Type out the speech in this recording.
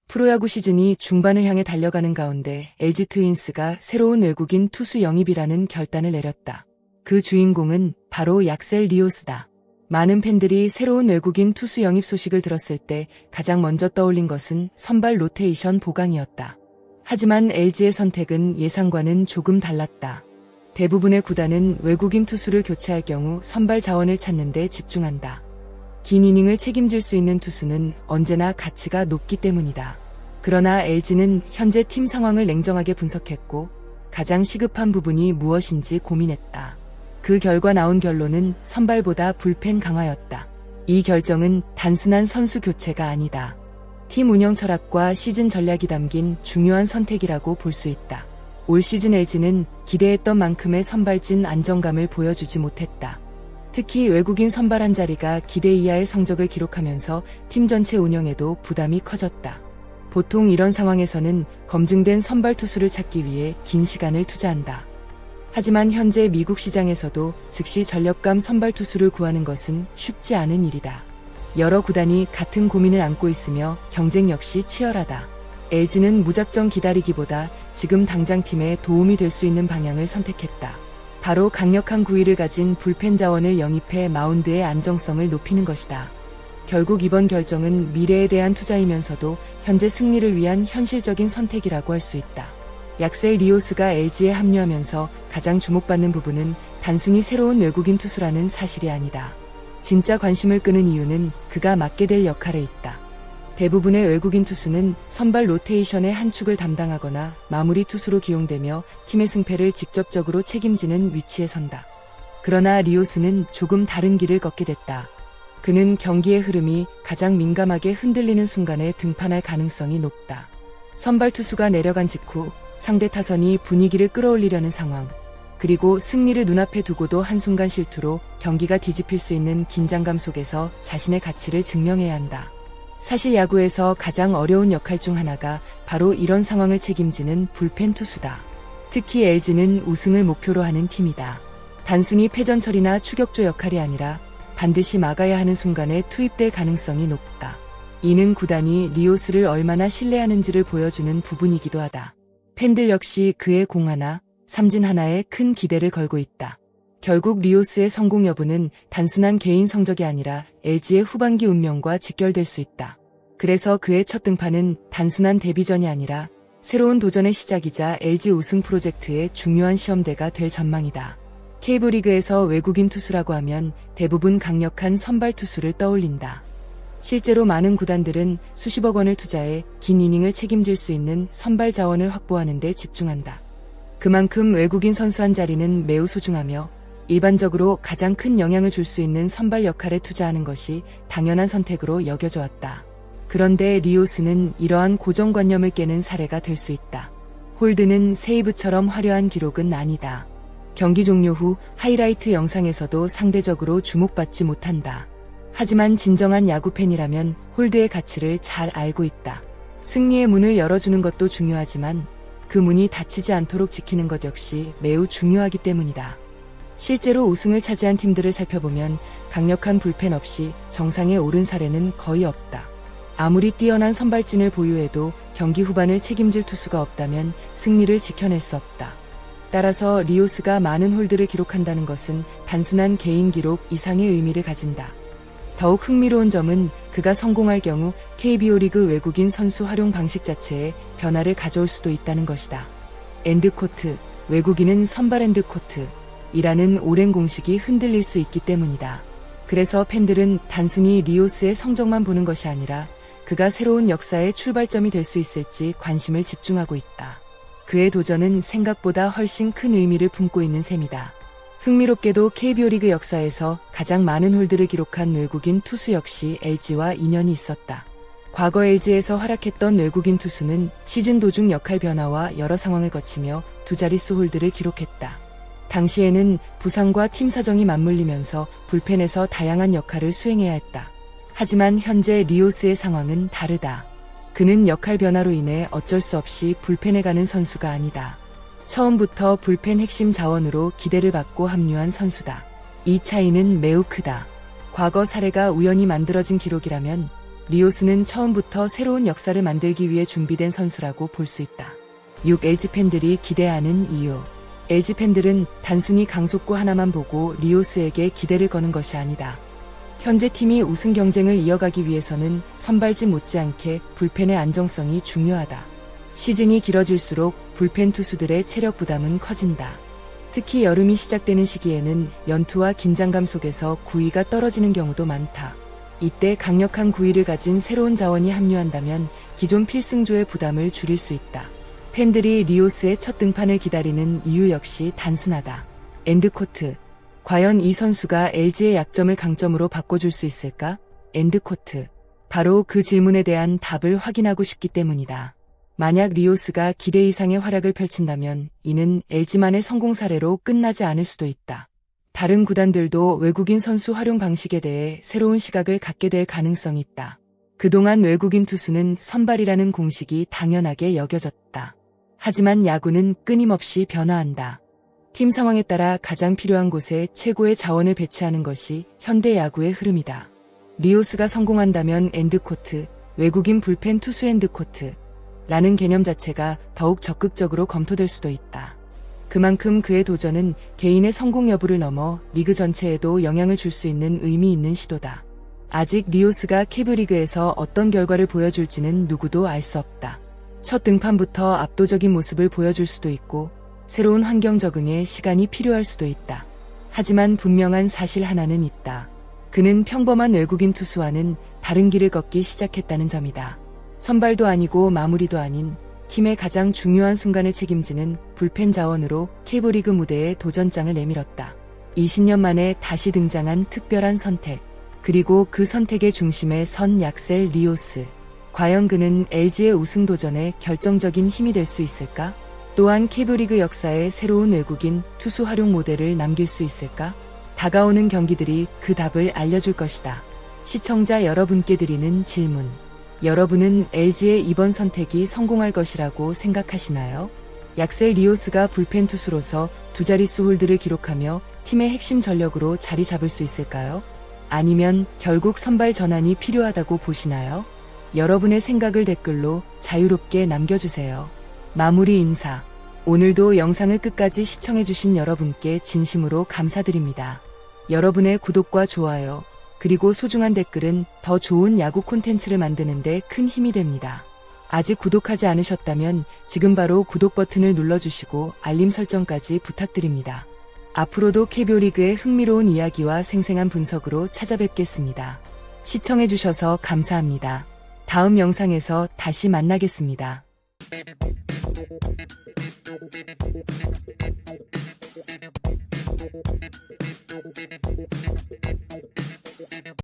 프로야구 시즌이 중반을 향해 달려가는 가운데 LG 트윈스가 새로운 외국인 투수 영입이라는 결단을 내렸다. 그 주인공은 바로 약셀 리오스다. 많은 팬들이 새로운 외국인 투수 영입 소식을 들었을 때 가장 먼저 떠올린 것은 선발 로테이션 보강이었다. 하지만 LG의 선택은 예상과는 조금 달랐다. 대부분의 구단은 외국인 투수를 교체할 경우 선발 자원을 찾는 데 집중한다. 긴 이닝을 책임질 수 있는 투수는 언제나 가치가 높기 때문이다. 그러나 LG는 현재 팀 상황을 냉정하게 분석했고 가장 시급한 부분이 무엇인지 고민했다. 그 결과 나온 결론은 선발보다 불펜 강화였다. 이 결정은 단순한 선수 교체가 아니다. 팀 운영 철학과 시즌 전략이 담긴 중요한 선택이라고 볼 수 있다. 올 시즌 LG는 기대했던 만큼의 선발진 안정감을 보여주지 못했다. 특히 외국인 선발 한 자리가 기대 이하의 성적을 기록하면서 팀 전체 운영에도 부담이 커졌다. 보통 이런 상황에서는 검증된 선발 투수를 찾기 위해 긴 시간을 투자한다. 하지만 현재 미국 시장에서도 즉시 전력감 선발 투수를 구하는 것은 쉽지 않은 일이다. 여러 구단이 같은 고민을 안고 있으며 경쟁 역시 치열하다. LG는 무작정 기다리기보다 지금 당장 팀에 도움이 될 수 있는 방향을 선택했다. 바로 강력한 구위를 가진 불펜 자원을 영입해 마운드의 안정성을 높이는 것이다. 결국 이번 결정은 미래에 대한 투자이면서도 현재 승리를 위한 현실적인 선택이라고 할 수 있다. 약셀 리오스가 LG에 합류하면서 가장 주목받는 부분은 단순히 새로운 외국인 투수라는 사실이 아니다. 진짜 관심을 끄는 이유는 그가 맡게 될 역할에 있다. 대부분의 외국인 투수는 선발 로테이션의 한 축을 담당하거나 마무리 투수로 기용되며 팀의 승패를 직접적으로 책임지는 위치에 선다. 그러나 리오스는 조금 다른 길을 걷게 됐다. 그는 경기의 흐름이 가장 민감하게 흔들리는 순간에 등판할 가능성이 높다. 선발 투수가 내려간 직후 상대 타선이 분위기를 끌어올리려는 상황, 그리고 승리를 눈앞에 두고도 한순간 실투로 경기가 뒤집힐 수 있는 긴장감 속에서 자신의 가치를 증명해야 한다. 사실 야구에서 가장 어려운 역할 중 하나가 바로 이런 상황을 책임지는 불펜 투수다. 특히 LG는 우승을 목표로 하는 팀이다. 단순히 패전 처리나 추격조 역할이 아니라 반드시 막아야 하는 순간에 투입될 가능성이 높다. 이는 구단이 리오스를 얼마나 신뢰하는지를 보여주는 부분이기도 하다. 팬들 역시 그의 공 하나, 삼진 하나에 큰 기대를 걸고 있다. 결국 리오스의 성공 여부는 단순한 개인 성적이 아니라 LG의 후반기 운명과 직결될 수 있다. 그래서 그의 첫 등판은 단순한 데뷔전이 아니라 새로운 도전의 시작이자 LG 우승 프로젝트의 중요한 시험대가 될 전망이다. K리그에서 외국인 투수라고 하면 대부분 강력한 선발 투수를 떠올린다. 실제로 많은 구단들은 수십억 원을 투자해 긴 이닝을 책임질 수 있는 선발 자원을 확보하는 데 집중한다. 그만큼 외국인 선수 한 자리는 매우 소중하며 일반적으로 가장 큰 영향을 줄 수 있는 선발 역할에 투자하는 것이 당연한 선택으로 여겨져 왔다. 그런데 리오스는 이러한 고정관념을 깨는 사례가 될 수 있다. 홀드는 세이브처럼 화려한 기록은 아니다. 경기 종료 후 하이라이트 영상에서도 상대적으로 주목받지 못한다. 하지만 진정한 야구팬이라면 홀드의 가치를 잘 알고 있다. 승리의 문을 열어주는 것도 중요하지만 그 문이 닫히지 않도록 지키는 것 역시 매우 중요하기 때문이다. 실제로 우승을 차지한 팀들을 살펴보면 강력한 불펜 없이 정상에 오른 사례는 거의 없다. 아무리 뛰어난 선발진을 보유해도 경기 후반을 책임질 투수가 없다면 승리를 지켜낼 수 없다. 따라서 리오스가 많은 홀드를 기록한다는 것은 단순한 개인 기록 이상의 의미를 가진다. 더욱 흥미로운 점은 그가 성공할 경우 KBO 리그 외국인 선수 활용 방식 자체에 변화를 가져올 수도 있다는 것이다. 엔드코트, 외국인은 선발 엔드코트 이라는 오랜 공식이 흔들릴 수 있기 때문이다. 그래서 팬들은 단순히 리오스의 성적만 보는 것이 아니라 그가 새로운 역사의 출발점이 될 수 있을지 관심을 집중하고 있다. 그의 도전은 생각보다 훨씬 큰 의미를 품고 있는 셈이다. 흥미롭게도 KBO 리그 역사에서 가장 많은 홀드를 기록한 외국인 투수 역시 LG와 인연이 있었다. 과거 LG에서 활약했던 외국인 투수는 시즌 도중 역할 변화와 여러 상황을 거치며 두 자릿수 홀드를 기록했다. 당시에는 부상과 팀 사정이 맞물리면서 불펜에서 다양한 역할을 수행해야 했다. 하지만 현재 리오스의 상황은 다르다. 그는 역할 변화로 인해 어쩔 수 없이 불펜에 가는 선수가 아니다. 처음부터 불펜 핵심 자원으로 기대를 받고 합류한 선수다. 이 차이는 매우 크다. 과거 사례가 우연히 만들어진 기록이라면 리오스는 처음부터 새로운 역사를 만들기 위해 준비된 선수라고 볼 수 있다. 6. LG팬들이 기대하는 이유. LG팬들은 단순히 강속구 하나만 보고 리오스에게 기대를 거는 것이 아니다. 현재 팀이 우승 경쟁을 이어가기 위해서는 선발진 못지않게 불펜의 안정성이 중요하다. 시즌이 길어질수록 불펜 투수들의 체력 부담은 커진다. 특히 여름이 시작되는 시기에는 연투와 긴장감 속에서 구위가 떨어지는 경우도 많다. 이때 강력한 구위를 가진 새로운 자원이 합류한다면 기존 필승조의 부담을 줄일 수 있다. 팬들이 리오스의 첫 등판을 기다리는 이유 역시 단순하다. 엔드코트. 과연 이 선수가 LG의 약점을 강점으로 바꿔줄 수 있을까? 엔드코트. 바로 그 질문에 대한 답을 확인하고 싶기 때문이다. 만약 리오스가 기대 이상의 활약을 펼친다면 이는 LG만의 성공 사례로 끝나지 않을 수도 있다. 다른 구단들도 외국인 선수 활용 방식에 대해 새로운 시각을 갖게 될 가능성이 있다. 그동안 외국인 투수는 선발이라는 공식이 당연하게 여겨졌다. 하지만 야구는 끊임없이 변화한다. 팀 상황에 따라 가장 필요한 곳에 최고의 자원을 배치하는 것이 현대 야구의 흐름이다. 리오스가 성공한다면 엔드코트, 외국인 불펜 투수 엔드코트 라는 개념 자체가 더욱 적극적으로 검토될 수도 있다. 그만큼 그의 도전은 개인의 성공 여부를 넘어 리그 전체에도 영향을 줄 수 있는 의미 있는 시도다. 아직 리오스가 KB리그에서 어떤 결과를 보여줄지는 누구도 알 수 없다. 첫 등판부터 압도적인 모습을 보여줄 수도 있고 새로운 환경 적응에 시간이 필요할 수도 있다. 하지만 분명한 사실 하나는 있다. 그는 평범한 외국인 투수와는 다른 길을 걷기 시작했다는 점이다. 선발도 아니고 마무리도 아닌 팀의 가장 중요한 순간을 책임지는 불펜 자원으로 KB리그 무대에 도전장을 내밀었다. 20년 만에 다시 등장한 특별한 선택. 그리고 그 선택의 중심에 선 약셀 리오스. 과연 그는 LG의 우승 도전에 결정적인 힘이 될 수 있을까? 또한 KB리그 역사에 새로운 외국인 투수 활용 모델을 남길 수 있을까? 다가오는 경기들이 그 답을 알려줄 것이다. 시청자 여러분께 드리는 질문. 여러분은 LG의 이번 선택이 성공할 것이라고 생각하시나요? 약셀 리오스가 불펜 투수로서 두 자릿수 홀드를 기록하며 팀의 핵심 전력으로 자리 잡을 수 있을까요? 아니면 결국 선발 전환이 필요하다고 보시나요? 여러분의 생각을 댓글로 자유롭게 남겨주세요. 마무리 인사. 오늘도 영상을 끝까지 시청해주신 여러분께 진심으로 감사드립니다. 여러분의 구독과 좋아요, 그리고 소중한 댓글은 더 좋은 야구 콘텐츠를 만드는 데 큰 힘이 됩니다. 아직 구독하지 않으셨다면 지금 바로 구독 버튼을 눌러주시고 알림 설정까지 부탁드립니다. 앞으로도 KB리그의 흥미로운 이야기와 생생한 분석으로 찾아뵙겠습니다. 시청해주셔서 감사합니다. 다음 영상에서 다시 만나겠습니다.